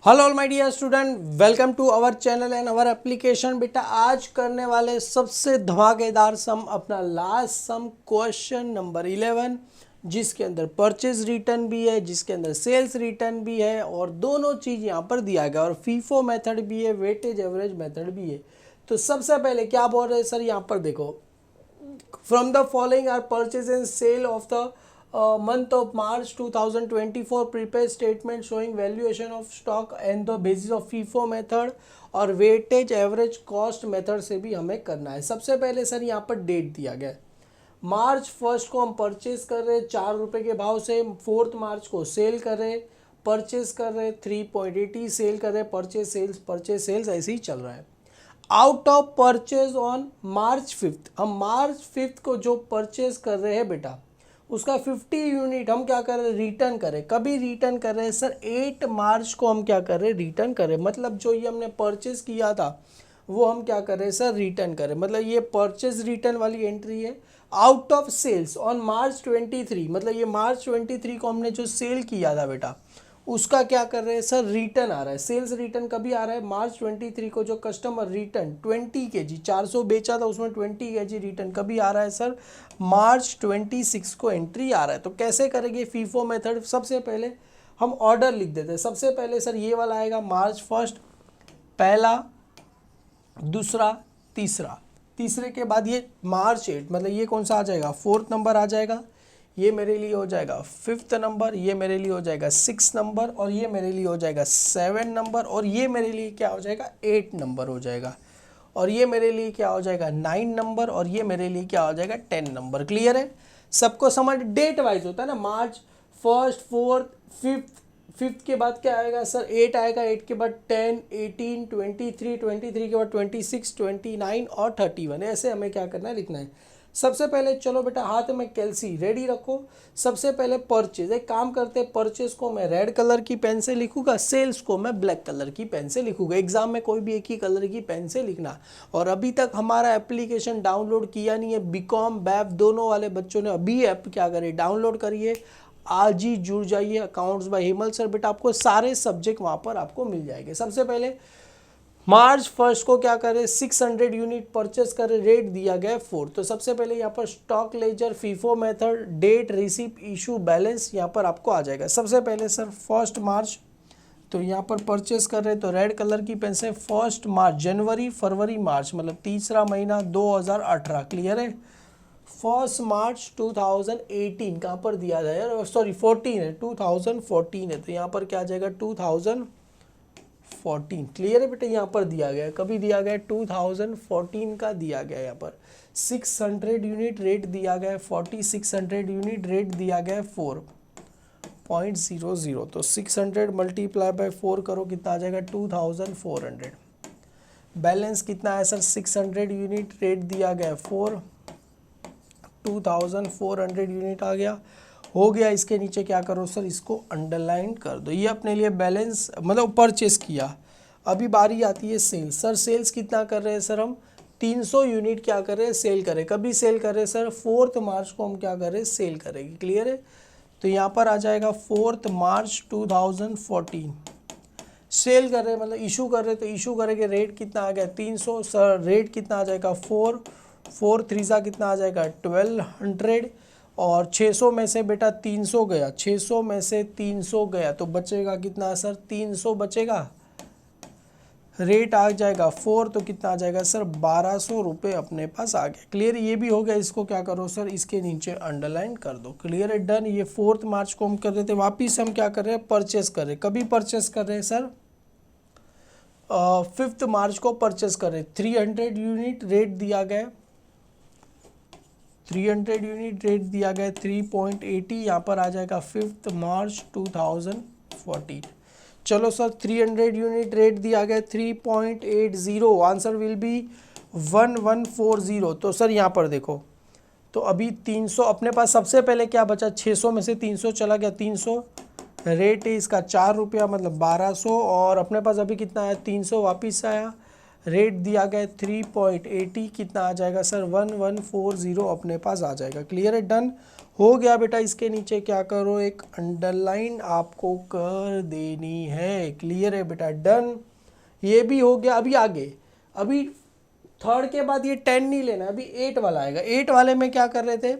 Hello all my dear student, welcome to our channel and our application. बेटा आज करने वाले सबसे धमाकेदार सम अपना लास्ट सम क्वेश्चन नंबर 11, जिसके अंदर परचेज रिटर्न भी है, जिसके अंदर सेल्स रिटर्न भी है और दोनों चीज़ यहाँ पर दिया गया और फीफो मेथड भी है, वेटेज एवरेज मेथड भी है। तो सबसे पहले क्या बोल रहे हैं सर, यहाँ पर देखो, from the following are purchase and sale of the month of March 2024 prepared statement showing valuation of stock and the basis of FIFO method और वेटेज एवरेज कॉस्ट मेथड से भी हमें करना है। सबसे पहले सर यहाँ पर डेट दिया गया है, मार्च 1 को हम परचेज कर रहे हैं 4 रुपये के भाव से, 4 मार्च को सेल कर रहे, परचेज कर रहे 3.80, सेल कर रहे, परचेज सेल्स ऐसे ही चल रहा है। Out of purchase on March 5, हम मार्च 5 को जो परचेज कर रहे हैं बेटा, उसका 50 यूनिट हम क्या कर रहे हैं, रिटर्न करें। कभी रिटर्न कर रहे हैं सर, 8 मार्च को हम क्या कर रहे हैं, रिटर्न करें। मतलब जो ये हमने परचेज किया था वो हम क्या कर रहे हैं सर, रिटर्न करें। मतलब ये परचेज रिटर्न वाली एंट्री है। Out of sales on March 23, मतलब ये मार्च 23 को हमने जो सेल किया था बेटा, उसका क्या कर रहे हैं सर, रिटर्न आ रहा है। सेल्स रिटर्न कभी आ रहा है, मार्च 23 को जो कस्टमर रिटर्न 20 kg 400 बेचा था, उसमें 20 kg रिटर्न कभी आ रहा है सर, मार्च 26 को एंट्री आ रहा है। तो कैसे करेंगे फीफो मेथड, सबसे पहले हम ऑर्डर लिख देते हैं। सबसे पहले सर ये वाला आएगा मार्च 1, पहला, दूसरा, तीसरा, तीसरे के बाद ये मार्च 8, मतलब ये कौन सा आ जाएगा, 4th नंबर आ जाएगा। ये मेरे लिए हो जाएगा 5th नंबर, ये मेरे लिए हो जाएगा 6 नंबर, और ये मेरे लिए हो जाएगा 7 नंबर, और ये मेरे लिए क्या हो जाएगा, 8 नंबर हो जाएगा, और ये मेरे लिए क्या हो जाएगा 9 नंबर, और ये मेरे लिए क्या हो जाएगा 10 नंबर। क्लियर है, सबको समझ। डेट वाइज होता है ना, मार्च 1, 4, 5th के बाद क्या आएगा सर, 8 आएगा, 8 के बाद 10, 18, 23, 23 के बाद 26, 29 और 31। ऐसे हमें क्या करना है, लिखना है। सबसे पहले चलो बेटा हाथ में कैलसी रेडी रखो। सबसे पहले परचेज, एक काम करते हैं, परचेज को मैं रेड कलर की पेन से लिखूंगा, सेल्स को मैं ब्लैक कलर की पेन से लिखूंगा। एग्जाम में कोई भी एक ही कलर की पेन से लिखना। और अभी तक हमारा एप्लीकेशन डाउनलोड किया नहीं है, बीकॉम बैप दोनों वाले बच्चों ने अभी ऐप क्या करे, डाउनलोड करिए, आज ही जुड़ जाइए। अकाउंट्स बाय हेमल सर, बेटा आपको सारे सब्जेक्ट वहाँ पर आपको मिल जाएंगे। सबसे पहले मार्च 1 को क्या करें, 600 यूनिट परचेस करें, रेट दिया गया 4। तो सबसे पहले यहाँ पर stock ledger, FIFO method, date, receipt, issue, balance यहाँ पर आपको आ जाएगा। सबसे पहले सर 1 मार्च, तो यहाँ पर परचेस कर रहे तो रेड कलर की पेन से 1 मार्च, जनवरी, फरवरी, मार्च, मतलब तीसरा महीना 2018। क्लियर है, 1 मार्च 2018 कहाँ पर दिया जाए, सॉरी 14 है, 2014 है, तो यहाँ पर क्या आ जाएगा 2014। क्लियर है बेटा, यहाँ पर दिया गया है, कभी दिया गया है 2014 का दिया गया है। यहाँ पर 600 यूनिट रेट दिया गया है, 4600 यूनिट रेट दिया गया है 4.00। तो 600 मल्टीप्लाई बाय 4 करो, कितना आ जाएगा 2400। बैलेंस कितना है सर, 600 यूनिट रेट दिया गया है 2400 यूनिट आ गया, हो गया। इसके नीचे क्या करो सर, इसको अंडरलाइन कर दो। ये अपने लिए बैलेंस मतलब परचेस किया। अभी बारी आती है सेल्स। सर सेल्स कितना कर रहे हैं सर, हम 300 यूनिट क्या कर रहे हैं, सेल करें। कभी सेल करें सर, 4 मार्च को हम क्या करें, सेल करेंगे। क्लियर है, तो यहाँ पर आ जाएगा 4 मार्च 2014। सेल कर रहे हैं मतलब इशू कर रहे हैं, तो इशू करेंगे, रेट कितना आ गया 300। सर रेट कितना आ जाएगा 4 3 कितना आ जाएगा 1200, और 600 में से बेटा 300 गया, 600 में से 300 गया, तो बचेगा कितना सर, 300 बचेगा। रेट आ जाएगा 4, तो कितना आ जाएगा सर 1200 रुपये अपने पास आ गया। क्लियर, ये भी हो गया। इसको क्या करो सर, इसके नीचे अंडरलाइन कर दो। क्लियर है, डन। ये 4 मार्च को हम कर रहे थे, वापिस हम क्या कर रहे हैं, परचेस कर रहे हैं। कभी परचेस कर रहे हैं सर, 5 मार्च को परचेस कर रहे हैं, 300 यूनिट रेट दिया गया, 300 यूनिट रेट दिया गया 3.80, यहाँ पर आ जाएगा 5 मार्च 2014। चलो सर 300 यूनिट रेट दिया गया 3.80, आंसर विल बी 1140। तो सर यहाँ पर देखो, तो अभी 300 अपने पास, सबसे पहले क्या बचा, 600 में से 300 चला गया, 300 रेट है इसका 4 रुपया, मतलब 1200, और अपने पास अभी कितना आया 300 वापस आया, रेट दिया गया 3.80, कितना आ जाएगा सर 1140 अपने पास आ जाएगा। क्लियर है, डन हो गया बेटा। इसके नीचे क्या करो, एक अंडरलाइन आपको कर देनी है। क्लियर है बेटा, डन, ये भी हो गया। अभी आगे, अभी थर्ड के बाद ये 10 नहीं लेना, अभी 8 वाला आएगा। 8 वाले में क्या कर रहे थे,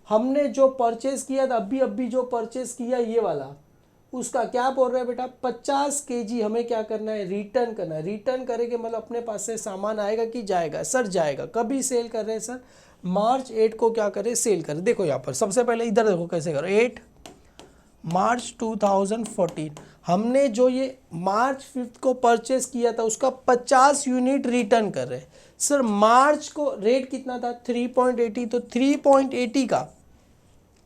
हमने जो परचेस किया था अभी जो परचेस किया ये वाला, उसका क्या बोल रहे हैं बेटा 50 केजी हमें क्या करना है, रिटर्न करना है। रिटर्न करेंगे मतलब अपने पास से सामान आएगा कि जाएगा, सर जाएगा। कभी सेल कर रहे हैं सर, मार्च 8 को क्या करें, सेल करें। देखो यहाँ पर सबसे पहले इधर देखो कैसे करो, 8 मार्च 2014 हमने जो ये मार्च 5 को परचेस किया था उसका 50 यूनिट रिटर्न कर रहे हैं। सर मार्च को रेट कितना था 3.80, तो 3.80 का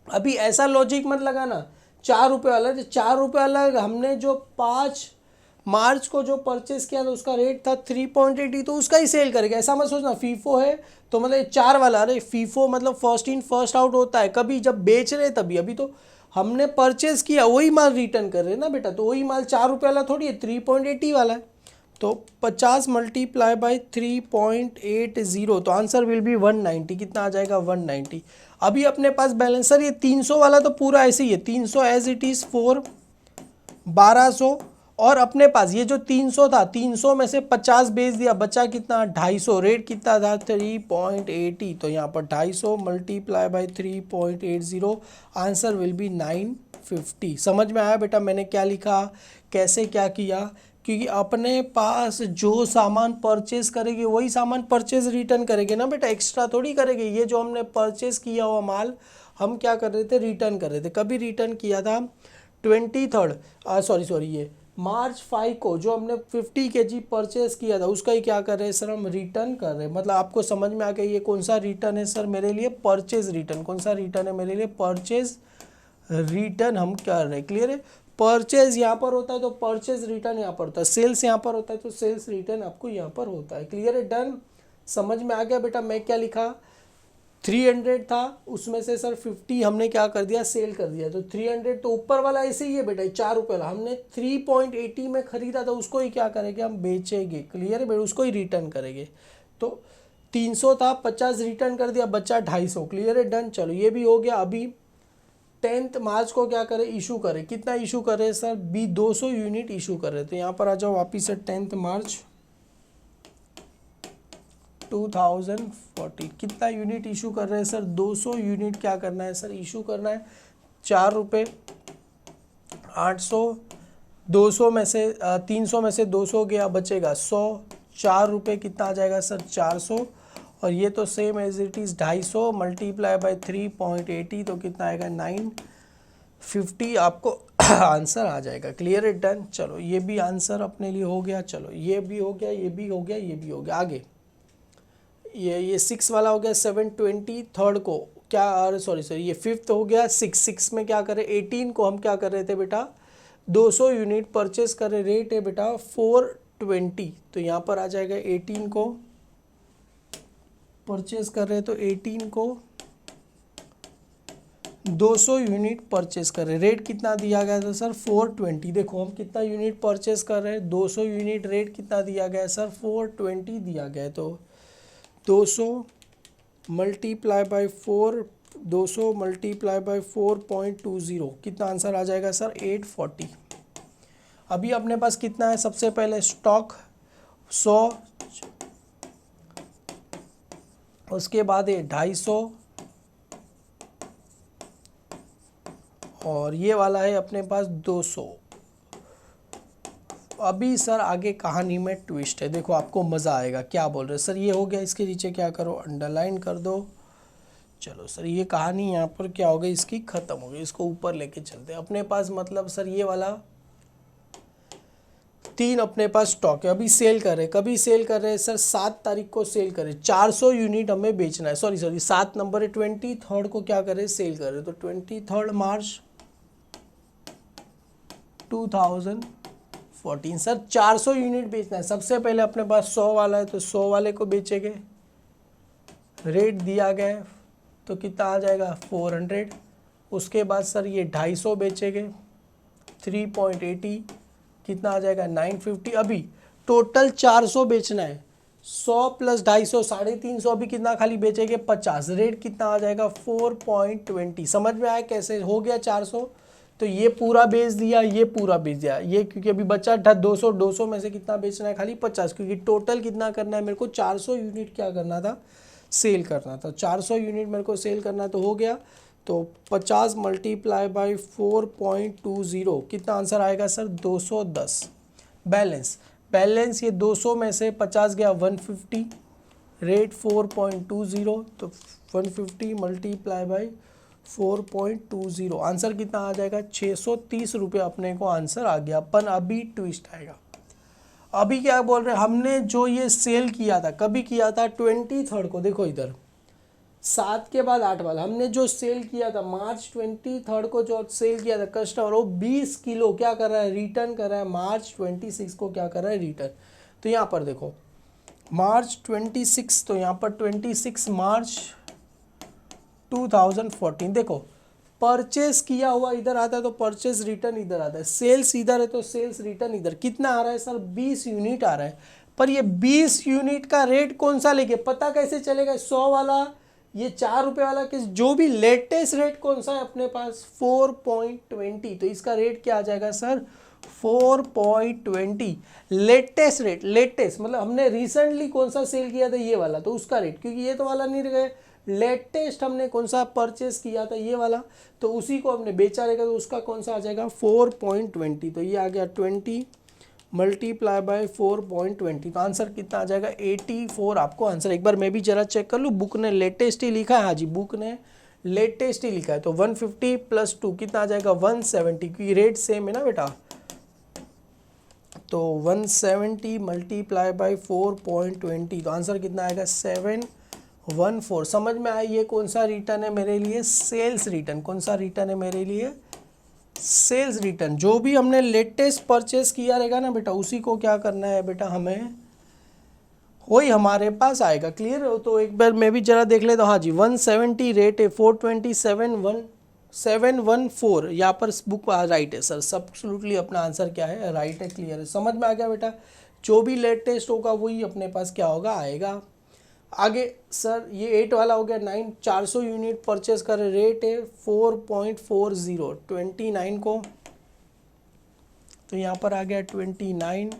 अभी ऐसा लॉजिक मत लगाना 4 रुपये वाला, 4 रुपये वाला हमने जो 5 मार्च को जो परचेस किया था उसका रेट था 3.80, तो उसका ही सेल करेगा। ऐसा मत सोचना फीफो है तो मतलब 4 वाला, अरे फीफो मतलब फर्स्ट इन फर्स्ट आउट होता है, कभी जब बेच रहे तभी। अभी तो हमने परचेस किया वही माल रिटर्न कर रहे हैं ना बेटा, तो वही माल 4 रुपये वाला थोड़ी है, 3.80 वाला है। तो 50 मल्टीप्लाई बाई 3.80, तो आंसर विल बी 190। कितना आ जाएगा 190। अभी अपने पास बैलेंस सर ये 300 वाला तो पूरा ऐसे ही है, 300 एज इट इज़ 4 1200, और अपने पास ये जो 300 था 300 में से 50 बेच दिया, बचा कितना 250। रेट कितना था 3.80, तो यहाँ पर 250 multiply by 3.80, answer will be 950। समझ में आया बेटा मैंने क्या लिखा, कैसे क्या किया, क्योंकि अपने पास जो सामान परचेज करेंगे वही सामान परचेज रिटर्न करेंगे ना बेटा, एक्स्ट्रा थोड़ी करेंगे। ये जो हमने परचेज किया हुआ माल हम क्या कर रहे थे, रिटर्न कर रहे थे। कभी रिटर्न किया था 23 ये मार्च 5 को जो हमने 50 केजी परचेस किया था उसका ही क्या कर रहे हैं सर, हम रिटर्न कर रहे हैं। मतलब आपको समझ में आ गया ये कौन सा रिटर्न है सर मेरे लिए, परचेज रिटर्न। कौन सा रिटर्न है मेरे लिए, परचेज रिटर्न हम कर रहे हैं। क्लियर है, परचेज यहाँ पर होता है तो परचेज रिटर्न यहाँ पर होता है, सेल्स यहाँ पर होता है तो सेल्स रिटर्न आपको यहाँ पर होता है। क्लियर है, डन, समझ में आ गया बेटा। मैं क्या लिखा, 300 था उसमें से सर 50 हमने क्या कर दिया, सेल कर दिया। तो 300 तो ऊपर वाला ऐसे ही है बेटा, 4 रुपये वाला हमने 3.80 में खरीदा था, उसको ही क्या करेंगे हम बेचेंगे। क्लियर है बेटा, उसको ही रिटर्न करेंगे। तो 300 था 50 रिटर्न कर दिया, बचा 250। क्लियर है, डन, चलो ये भी हो गया। अभी 10 मार्च को क्या करें, इशू करें। कितना इशू करें सर, 200 यूनिट इशू कर रहे। तो यहाँ पर आ जाओ वापिस से 10 मार्च 2014 कितना यूनिट इशू कर रहे हैं सर, 200 यूनिट क्या करना है सर, इशू करना है। 4 रुपये 800, 200 में से 300 में से 200 गया, बचेगा 100। 4 रुपये कितना आ जाएगा सर 400, और ये तो same as it is 250 multiply by 3.80, तो कितना आएगा 950 आपको आंसर आ जाएगा। क्लियर है, डन। चलो ये भी आंसर अपने लिए हो गया। चलो ये भी हो गया, ये भी हो गया, ये भी हो गया। आगे ये 6 वाला हो गया 720। थर्ड को क्या, अरे सॉरी ये 5th हो गया 6 में क्या करें, 18 को हम क्या कर रहे थे बेटा 200 यूनिट परचेस कर रहे। रेट है बेटा 420, तो यहाँ पर आ जाएगा 18 को परचेस कर रहे, तो 18 को 200 यूनिट परचेस कर रहे। रेट कितना दिया गया था सर 420। देखो हम कितना यूनिट परचेस कर रहे हैं 200 यूनिट, रेट कितना दिया गया है सर 420 दिया गया है। तो 200 मल्टीप्लाई बाई 4.20 कितना आंसर आ जाएगा सर 840। अभी अपने पास कितना है, सबसे पहले स्टॉक 100, उसके बाद ये 250, और ये वाला है अपने पास 200। अभी सर आगे कहानी में ट्विस्ट है, देखो आपको मज़ा आएगा। क्या बोल रहे सर, ये हो गया, इसके नीचे क्या करो, अंडरलाइन कर दो। चलो सर ये कहानी यहाँ पर क्या हो गई, इसकी ख़त्म हो गई। इसको ऊपर लेके चलते हैं अपने पास। मतलब सर ये वाला 3 अपने पास स्टॉक है, अभी सेल कर रहे। कभी सेल कर रहे हैं सर 7 तारीख को सेल करें, 400 यूनिट हमें बेचना है। सॉरी 7 नंबर है, 23 को क्या करें, सेल कर रहे। तो 23 मार्च 2014 सर 400 यूनिट बेचना है। सबसे पहले अपने पास 100 वाला है तो 100 वाले को बेचेंगे। रेट दिया गया है तो कितना आ जाएगा 400। उसके बाद सर ये 250 बेचेंगे, 3.80 कितना आ जाएगा 950। अभी टोटल 400 बेचना है, 100 प्लस 250 350 भी कितना खाली बेचेंगे 50, रेट कितना आ जाएगा 4.20। समझ में आया कैसे हो गया 400। तो ये पूरा बेच दिया, ये पूरा बेच दिया, ये क्योंकि अभी बचा 200, 200 में से कितना बेचना है खाली 50, क्योंकि टोटल कितना करना है मेरे को 400 यूनिट क्या करना था, सेल करना था। 400 यूनिट मेरे को सेल करना तो हो गया। तो 50 मल्टीप्लाई बाई 4.20 कितना आंसर आएगा सर 210। बैलेंस बैलेंस ये 200 में से 50 गया 150, रेट 4.20, तो 150 मल्टीप्लाई बाई 4.20 आंसर कितना आ जाएगा 630 रुपये अपने को आंसर आ गया। अपन अभी ट्विस्ट आएगा। अभी क्या बोल रहे हैं, हमने जो ये सेल किया था कभी किया था 23 को, देखो इधर 7 के बाद 8 वाला हमने जो सेल किया था मार्च 23 को जो सेल किया था कस्टमर, वो 20 किलो क्या कर रहा है रिटर्न कर रहा है मार्च 26 को क्या कर रहा है रिटर्न। तो यहाँ पर देखो मार्च 26, तो यहाँ पर 26 मार्च 2014 देखो परचेस किया हुआ इधर आता है तो परचेस रिटर्न इधर आता है, सेल्स इधर है तो सेल्स रिटर्न इधर। कितना आ रहा है सर 20 यूनिट आ रहा है, पर ये 20 यूनिट का रेट कौन सा लेके पता कैसे चलेगा, 100 वाला ये 4 रुपये वाला किस, जो भी लेटेस्ट रेट कौन सा है अपने पास 4.20, तो इसका रेट क्या आ जाएगा सर 4.20। लेटेस्ट रेट, लेटेस्ट मतलब हमने रिसेंटली कौन सा सेल किया था ये वाला, तो उसका रेट, क्योंकि ये तो वाला नहीं रह, लेटेस्ट हमने कौन सा परचेस किया था ये वाला, तो उसी को हमने बेचा रहेगा, तो उसका कौन सा आ जाएगा 4.20। तो ये आ गया 20 मल्टीप्लाई बाय 4.20, तो आंसर कितना आ जाएगा 84 आपको आंसर। एक बार मैं भी जरा चेक कर लूँ, बुक ने लेटेस्ट ही लिखा है, हाँ जी बुक ने लेटेस्ट ही लिखा है। तो 150 प्लस 2 कितना आ जाएगा 170, क्योंकि रेट सेम है ना बेटा। तो 170 मल्टीप्लाई बाई 4.20, तो आंसर कितना आएगा 714। समझ में आया ये कौन सा रिटर्न है मेरे लिए, सेल्स रिटर्न। कौन सा रिटर्न है मेरे लिए, सेल्स रिटर्न। जो भी हमने लेटेस्ट परचेस किया रहेगा ना बेटा, उसी को क्या करना है बेटा हमें, वही हमारे पास आएगा। क्लियर हो, तो एक बार मैं भी जरा देख लेता हूँ। हाँ जी 170 रेट है 427,714, यहाँ पर बुक राइट है सर, एब्सोल्युटली अपना आंसर क्या है राइट है। क्लियर है, समझ में आ गया बेटा। जो भी लेटेस्ट होगा वही अपने पास क्या होगा आएगा। आगे सर ये 8 वाला हो गया 9, 400 यूनिट परचेस कर रेट है 4.40 29 को, तो यहाँ पर आ गया 29,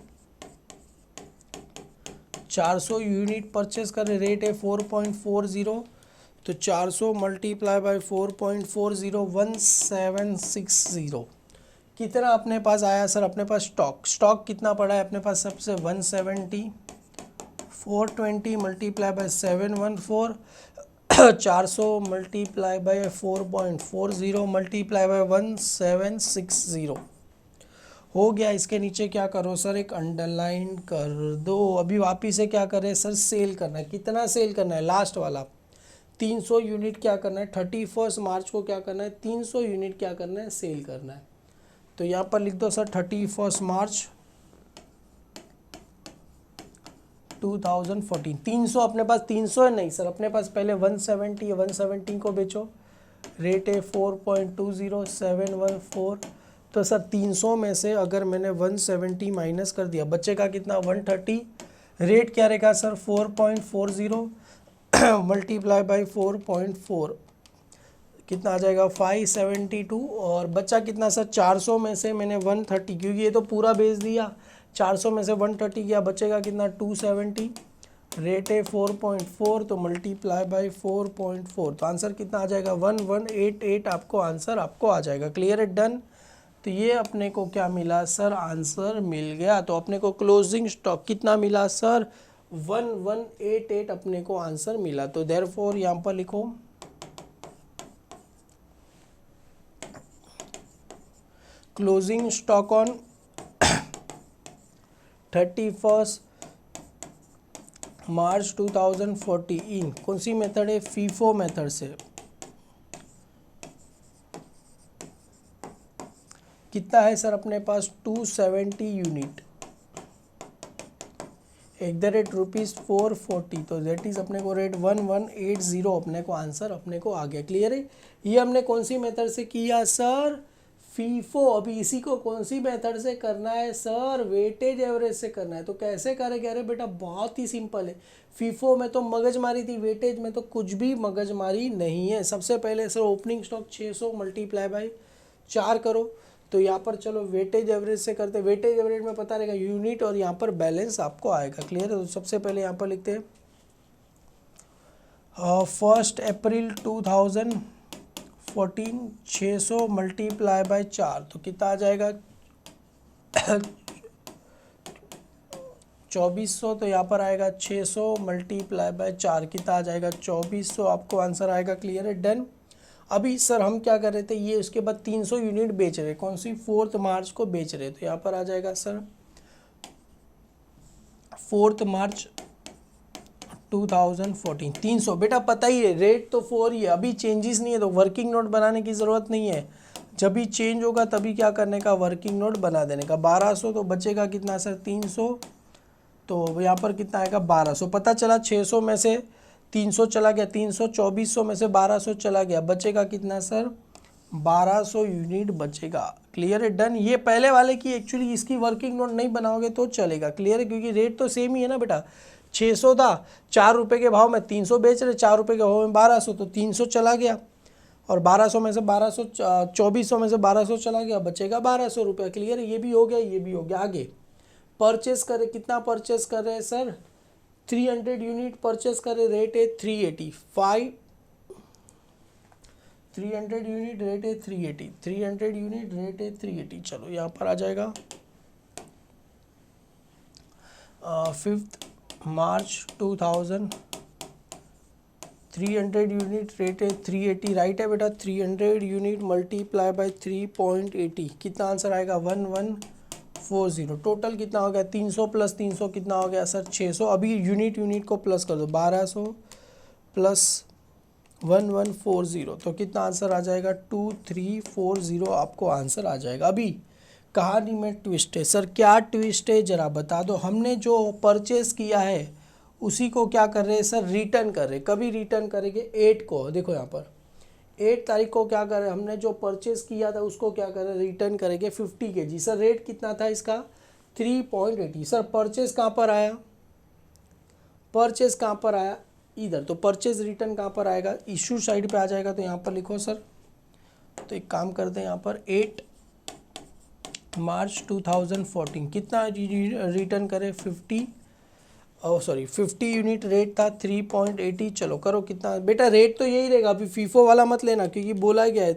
400 यूनिट परचेस कर रेट है 4.40, तो 400 मल्टीप्लाई बाई 4.40 1760। कितना अपने पास आया सर, अपने पास स्टॉक कितना पड़ा है अपने पास सबसे 170, 420 multiply by 714, 400 multiply by 4.40 multiply by 1760 हो गया। इसके नीचे क्या करो सर, एक अंडरलाइन कर दो। अभी वापिस से क्या करें सर, सेल करना है। कितना सेल करना है, लास्ट वाला 300 यूनिट क्या करना है 31 मार्च को क्या करना है 300 यूनिट क्या करना है सेल करना है। तो यहाँ पर लिख दो सर 31 मार्च 2014। 300 अपने पास 300 है नहीं सर, अपने पास पहले 170 है, 170 को बेचो, रेट है 4.20 714। तो सर 300 में से अगर मैंने 170 माइनस कर दिया बचेगा कितना 130, रेट क्या रहेगा सर 4.40 मल्टीप्लाई बाई 4.4 कितना आ जाएगा 572, और बचा कितना सर 400 में से मैंने 130, क्योंकि ये तो पूरा बेच दिया, 400 में से 130 गया, बचेगा कितना 270, रेट है 4.4, तो मल्टीप्लाई बाई 4.4, तो आंसर कितना आ जाएगा 1188 आपको आंसर आपको आ जाएगा। क्लियर है, डन। तो ये अपने को क्या मिला सर, आंसर मिल गया। तो अपने को क्लोजिंग स्टॉक कितना मिला सर 1188 अपने को आंसर मिला। तो देयरफॉर यहाँ पर लिखो क्लोजिंग स्टॉक ऑन 31 मार्च 2014 कौन सी मेथड है, फीफो मेथड से। कितना है सर अपने पास 270 यूनिट एट द रेट ₹440, तो दैट इज अपने को रेट 1180 अपने को आंसर अपने को आ गया। क्लियर है, ये हमने कौन सी मेथड से किया सर, फीफो, अभी इसी को कौन सी मेथड से करना है सर? वेटेज एवरेज से करना है। तो कैसे करेंगे? अरे बेटा बहुत ही सिंपल है। फीफो में तो मगजमारी थी, वेटेज में तो कुछ भी मगजमारी नहीं है। सबसे पहले sir opening stock 600 multiply by 4 करो। तो यहाँ पर चलो वेटेज एवरेज से करते हैं। वेटेज एवरेज में पता रहेगा यूनिट और यहाँ पर बैलेंस आपको आएगा। क्लियर है? तो सबसे पहले यहाँ पर लिखते हैं 1 अप्रैल 2014 600 मल्टीप्लाई बाय 4 तो कितना आ जाएगा 2400। तो यहाँ पर आएगा 600 मल्टीप्लाई बाय 4 कितना आ जाएगा 2400, आपको आंसर आएगा। क्लियर है? डन। अभी सर हम क्या कर रहे थे, ये उसके बाद 300 यूनिट बेच रहे, कौन सी 4 मार्च को बेच रहे। तो यहाँ पर आ जाएगा सर 4 मार्च 2014 300। बेटा पता ही है रेट तो 4 ही है, अभी चेंजेस नहीं है तो वर्किंग नोट बनाने की ज़रूरत नहीं है। जब भी चेंज होगा तभी क्या करने का, वर्किंग नोट बना देने का। 1200 तो बचेगा कितना सर 300, तो यहाँ पर कितना आएगा 1200। पता चला 600 में से 300 चला गया, 300 2400 में से 1200 चला गया, बचेगा कितना सर 1200 यूनिट बचेगा। क्लियर है? डन। ये पहले वाले की एक्चुअली इसकी वर्किंग नोट नहीं बनाओगे तो चलेगा। क्लियर है? क्योंकि रेट तो सेम ही है ना बेटा, 600 था, 4 रुपये के भाव में 300 बेच रहे, 4 रुपये के भाव में 1200, तो 300 चला गया और 1200 में से 1200 2400 में से 1200 चला गया, बचेगा 1200 रुपये। क्लियर है? ये भी हो गया, ये भी हो गया। आगे परचेस करे, कितना परचेस कर रहे हैं सर 300 यूनिट परचेस करे, रेट है 385। 300 यूनिट रेट है 380, 300 यूनिट रेट है 380। चलो यहाँ पर आ जाएगा 5 मार्च 2000 300 यूनिट रेट है 380। राइट है बेटा? 300 यूनिट मल्टीप्लाई बाय 3.80 कितना आंसर आएगा 1140। टोटल कितना हो गया 300 प्लस 300 कितना हो गया सर 600। अभी यूनिट को प्लस कर दो, 1200 प्लस 1140 तो कितना आंसर आ जाएगा 2340, आपको आंसर आ जाएगा। अभी कहानी में ट्विस्ट है सर। क्या ट्विस्ट है जरा बता दो। हमने जो परचेस किया है उसी को क्या कर रहे हैं सर, रिटर्न कर रहे हैं। कभी रिटर्न करेंगे 8 को, देखो यहाँ पर 8 तारीख को क्या कर रहे हैं, हमने जो परचेस किया था उसको क्या कर रहे हैं, रिटर्न करेंगे 50 kg। सर रेट कितना था इसका 3.80। सर परचेस कहाँ पर आया, परचेस कहाँ पर आया इधर, तो परचेज रिटर्न कहाँ पर आएगा, इशू साइड पे आ जाएगा। तो यहाँ पर लिखो सर। तो एक काम करते हैं यहाँ पर 8 मार्च 2014 कितना रिटर्न करें 50 यूनिट रेट था 3.80। चलो करो कितना बेटा, रेट तो यही रहेगा, अभी फीफो वाला मत लेना क्योंकि बोला गया है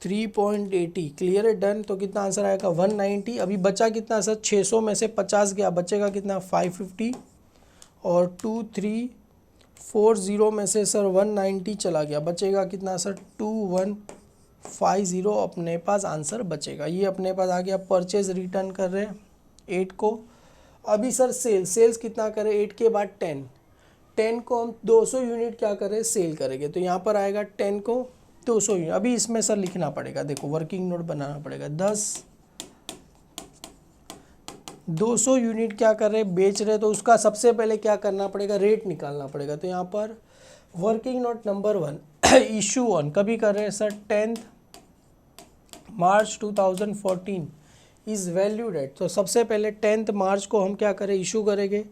3.80। क्लियर है? डन। तो कितना आंसर आएगा 190। अभी बचा कितना सर 600 में से 50 गया, बचेगा कितना 550 और 2340 में से सर 190 चला गया, बचेगा कितना सर 2150। अपने पास आंसर बचेगा। ये अपने पास आ गया। परचेज रिटर्न कर रहे हैं 8 को। अभी सर सेल्स कितना करें 8 के बाद 10 को हम 200 यूनिट क्या करें सेल करेंगे। तो यहाँ पर आएगा 10 को 200 यूनिट। अभी इसमें सर लिखना पड़ेगा, देखो वर्किंग नोट बनाना पड़ेगा। 200 यूनिट क्या कर रहे बेच रहे, तो उसका सबसे पहले क्या करना पड़ेगा, रेट निकालना पड़ेगा। तो यहाँ पर वर्किंग नोट नंबर 1 इशू 1 कभी कर रहे हैं sir 10 March 2014 is valued at. तो सबसे पहले 10 मार्च को हम क्या करें इशू करेंगे।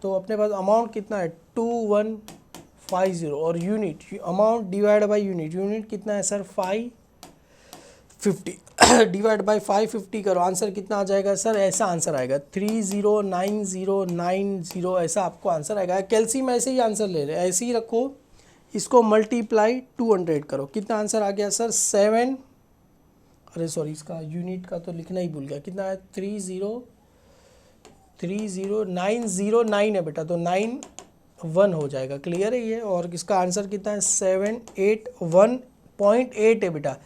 तो अपने पास अमाउंट कितना है 2150 और unit amount divide by unit कितना है सर 550 डिवाइड बाय 550 करो, आंसर कितना आ जाएगा सर, ऐसा आंसर आएगा 309090 ऐसा आपको आंसर आएगा। कैल्शियम ऐसे ही आंसर ले रहे हैं, ऐसे ही रखो, इसको मल्टीप्लाई 200 करो, कितना आंसर आ गया सर 7। अरे सॉरी इसका यूनिट का तो लिखना ही भूल गया, कितना है 30909 है बेटा, तो 91 हो जाएगा। क्लियर है ये। और इसका आंसर कितना है 781.8 है बेटा,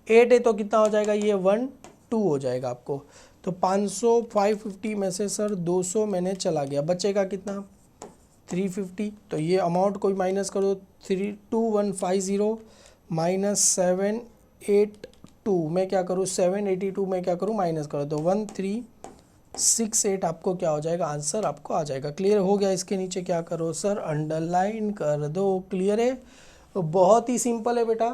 8 है तो कितना हो जाएगा ये 12 हो जाएगा आपको। तो 500 550 में से सर 200 मैंने चला गया, बचेगा कितना 350। तो ये अमाउंट कोई माइनस करो 2150 माइनस 782 में क्या करूँ 782 में क्या करूँ माइनस करो, तो 1368 आपको क्या हो जाएगा आंसर आपको आ जाएगा। क्लियर हो गया। इसके नीचे क्या करो सर अंडरलाइन कर दो। क्लियर है, बहुत ही सिंपल है बेटा।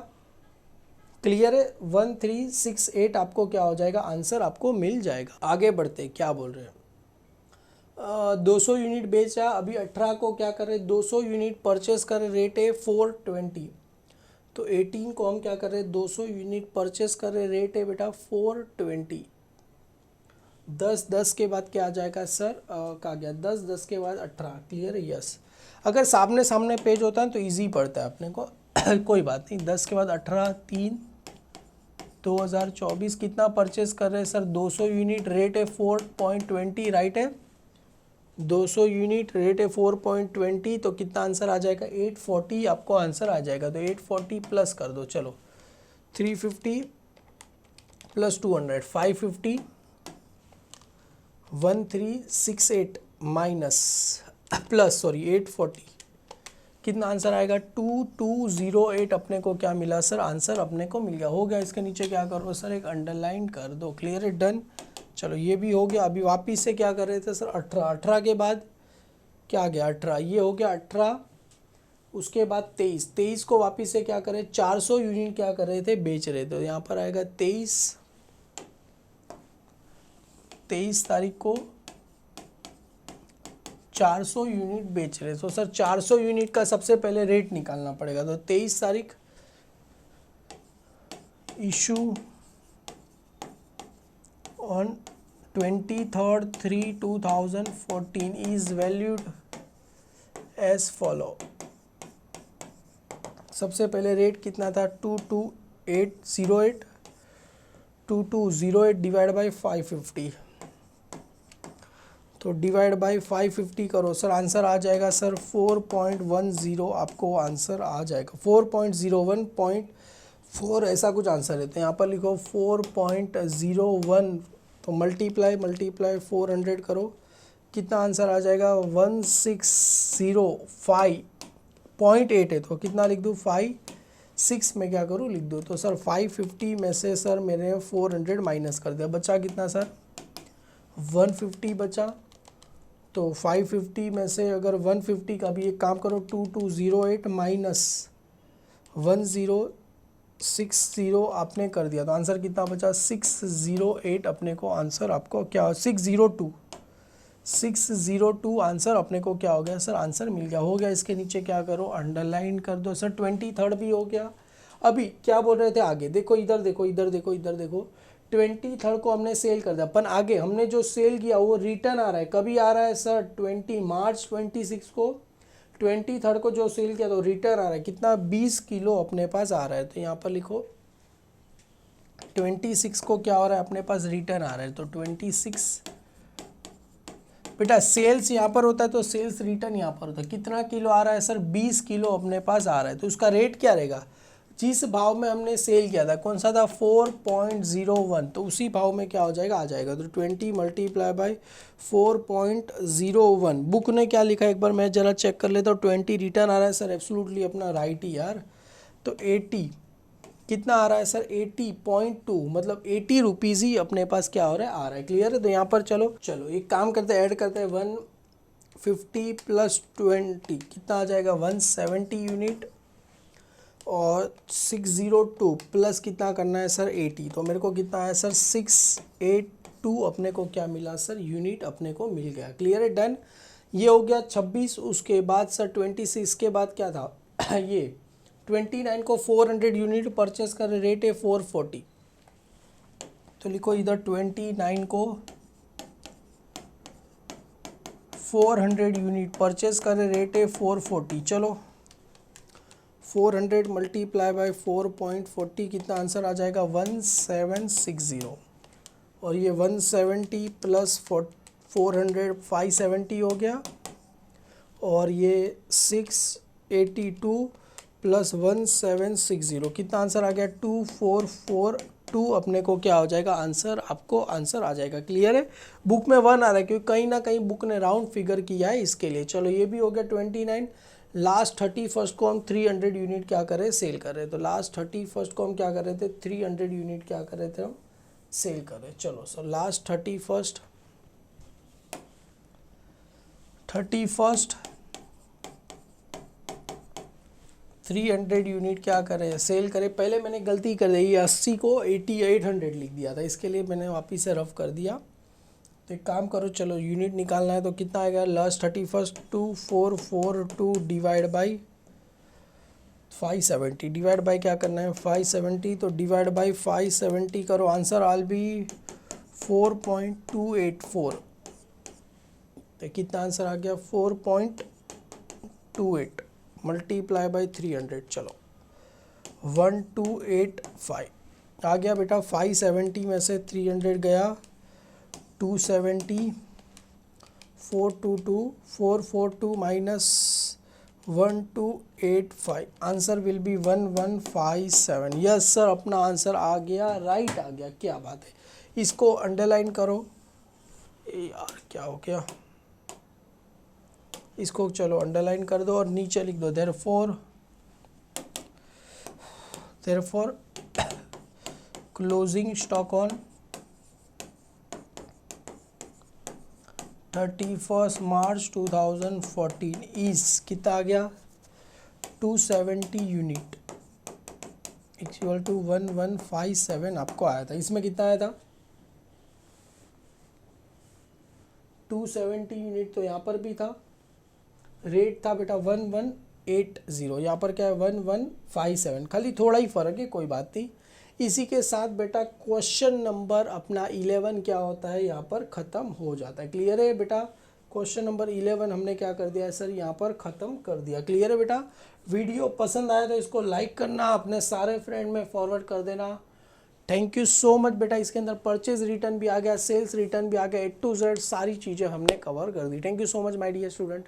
क्लियर है, 1368 आपको क्या हो जाएगा, आंसर आपको मिल जाएगा। आगे बढ़ते, क्या बोल रहे हैं, 200 यूनिट बेचा, अभी 18 को क्या कर रहे हैं, 200 यूनिट परचेस कर रहे, रेट है 420। तो 18 को हम क्या कर रहे हैं, 200 यूनिट परचेस कर रहे, रेट है बेटा 420। 10 के बाद क्या आ जाएगा सर, क्या गया, 10 के बाद 18, क्लियर है, यस। अगर सामने सामने पेज होता है तो इजी पड़ता है अपने को कोई बात नहीं। 10 के बाद 18, 3, 2024 कितना परचेस कर रहे हैं सर, 200 यूनिट, रेट है 4.20, राइट है, 200 यूनिट, रेट है 4.20, तो कितना आंसर आ जाएगा, 840 आपको आंसर आ जाएगा। तो 840 प्लस कर दो, चलो 350 प्लस 200, 550, 1368 माइनस प्लस सॉरी 840, कितना आंसर आएगा, 2208 अपने को क्या मिला सर, आंसर अपने को मिल गया। हो गया, इसके नीचे क्या करो सर, एक अंडरलाइन कर दो, क्लियर है, डन। चलो ये भी हो गया। अभी वापिस से क्या कर रहे थे सर, 18 के बाद क्या गया, 18, ये हो गया 18, उसके बाद 23 को वापिस से क्या करें, 400 यूनिट क्या कर रहे थे, बेच रहे थे। तो यहाँ पर आएगा 23 तारीख को 400 यूनिट बेच रहे। तो सर 400 यूनिट का सबसे पहले रेट निकालना पड़ेगा। तो 23 तारीख issue on 23/3/2014 is valued as follow. सबसे पहले रेट कितना था, 22808, 2208 डिवाइड बाई 550, तो डिवाइड बाई 550 करो सर, आंसर आ जाएगा सर 4.10 आपको आंसर आ जाएगा, 4.01.4 ऐसा कुछ आंसर है। तो यहाँ पर लिखो 4.01, तो मल्टीप्लाई 400 करो, कितना आंसर आ जाएगा, 1605.8 है, तो कितना लिख दूँ, 56 में क्या करूँ, लिख दूँ। तो सर 550 में से सर मैंने 400 माइनस कर दिया, बचा कितना सर, 150 बचा। तो 550 में से अगर 150 का भी एक काम करो, 2208 माइनस 1060 आपने कर दिया, तो आंसर कितना बचा, 608 अपने को आंसर आपको क्या, 602 आंसर अपने को क्या हो गया सर, आंसर मिल गया। हो गया, इसके नीचे क्या करो, अंडरलाइन कर दो सर। 23 भी हो गया। अभी क्या बोल रहे थे आगे, देखो इधर देखो, इधर देखो, इधर देखो, 23 को हमने सेल कर दिया, पर आगे हमने जो सेल किया वो रिटर्न आ रहा है, कभी आ रहा है सर, 20 मार्च 26 को 23 को जो सेल किया तो रिटर्न आ रहा है, कितना, 20 किलो अपने पास आ रहा है। तो यहाँ पर लिखो 26 को क्या हो रहा है, अपने पास रिटर्न आ रहा है। तो 26 बेटा सेल्स यहाँ पर होता है, तो सेल्स रिटर्न यहाँ पर होता है, कितना किलो आ रहा है सर, 20 किलो अपने पास आ रहा है। तो उसका रेट क्या रहेगा, जिस भाव में हमने सेल किया था, कौन सा था, 4.01, तो उसी भाव में क्या हो जाएगा, आ जाएगा। तो 20 मल्टीप्लाई बाई 4.01, बुक ने क्या लिखा है एक बार मैं ज़रा चेक कर लेता हूँ। 20 रिटर्न आ रहा है सर, एब्सोल्युटली अपना राइट ही यार। तो 80 कितना आ रहा है सर, 80.2, मतलब 80 रुपीज़ ही अपने पास क्या हो रहा है, आ रहा है, क्लियर है। तो यहाँ पर चलो एक काम करते हैं, ऐड करते हैं, 150 प्लस 20 कितना आ जाएगा, 170 यूनिट, और 602 प्लस कितना करना है सर, 80, तो मेरे को कितना है सर, 682 अपने को क्या मिला सर, यूनिट अपने को मिल गया, क्लियर है, डन। ये हो गया 26। उसके बाद सर 26 के बाद क्या था ये 29 को 400 यूनिट परचेस कर, रेट है 440, तो लिखो इधर 29 को 400 यूनिट परचेस कर, रेट है 440। चलो 400 मल्टीप्लाई बाई 4.40, कितना आंसर आ जाएगा, 1760, और ये 170 प्लस 400 570 हो गया, और ये 682 प्लस 1760, कितना आंसर आ गया, 2442 अपने को क्या हो जाएगा, आंसर आपको आंसर आ जाएगा, क्लियर है। बुक में 1 आ रहा है क्योंकि कहीं ना कहीं बुक ने राउंड फिगर किया है इसके लिए। चलो ये भी हो गया 29। लास्ट 31 को हम 300 यूनिट क्या कर रहे, सेल कर रहे, तो लास्ट 31 को हम क्या कर रहे थे, 300 यूनिट क्या कर रहे थे, हम सेल कर रहे। चलो सर लास्ट 31 31 300 यूनिट क्या करें, सेल करें। पहले मैंने गलती कर दी, ये 80 को 8800 लिख दिया था, इसके लिए मैंने वापस से रफ कर दिया। तो एक काम करो, चलो यूनिट निकालना है तो कितना आएगा, last 31 2442 divide by 570, divide by क्या करना है 570, तो डिवाइड बाई 570 करो, आंसर आल बी 4.284। तो कितना आंसर आ गया 4.28 मल्टीप्लाई बाई 300, चलो 1285 आ गया बेटा। 570 में से 300 गया, 270, 422, 442 minus 1285, answer will be 1157। Yes sir, अपना आंसर आ गया, राइट आ गया, क्या बात है। इसको अंडरलाइन करो, यार क्या हो गया, इसको चलो अंडरलाइन कर दो और नीचे लिख दो therefore closing stock on 31 March 2014 is कितना आ गया 270 यूनिट इक्वल टू 1157 आपको आया था। इसमें कितना आया था 270 यूनिट, तो यहाँ पर भी था, रेट था बेटा 1180, यहाँ पर क्या है 1157, खाली थोड़ा ही फ़र्क है, कोई बात नहीं। इसी के साथ बेटा क्वेश्चन नंबर अपना 11 क्या होता है यहाँ पर ख़त्म हो जाता है। क्लियर है बेटा, क्वेश्चन नंबर 11 हमने क्या कर दिया है सर, यहाँ पर ख़त्म कर दिया। क्लियर है बेटा, वीडियो पसंद आया तो इसको लाइक करना, अपने सारे फ्रेंड में फॉरवर्ड कर देना। थैंक यू सो मच बेटा। इसके अंदर परचेज रिटर्न भी आ गया, सेल्स रिटर्न भी आ गया, A to Z सारी चीज़ें हमने कवर कर दी। Thank you so much my dear student.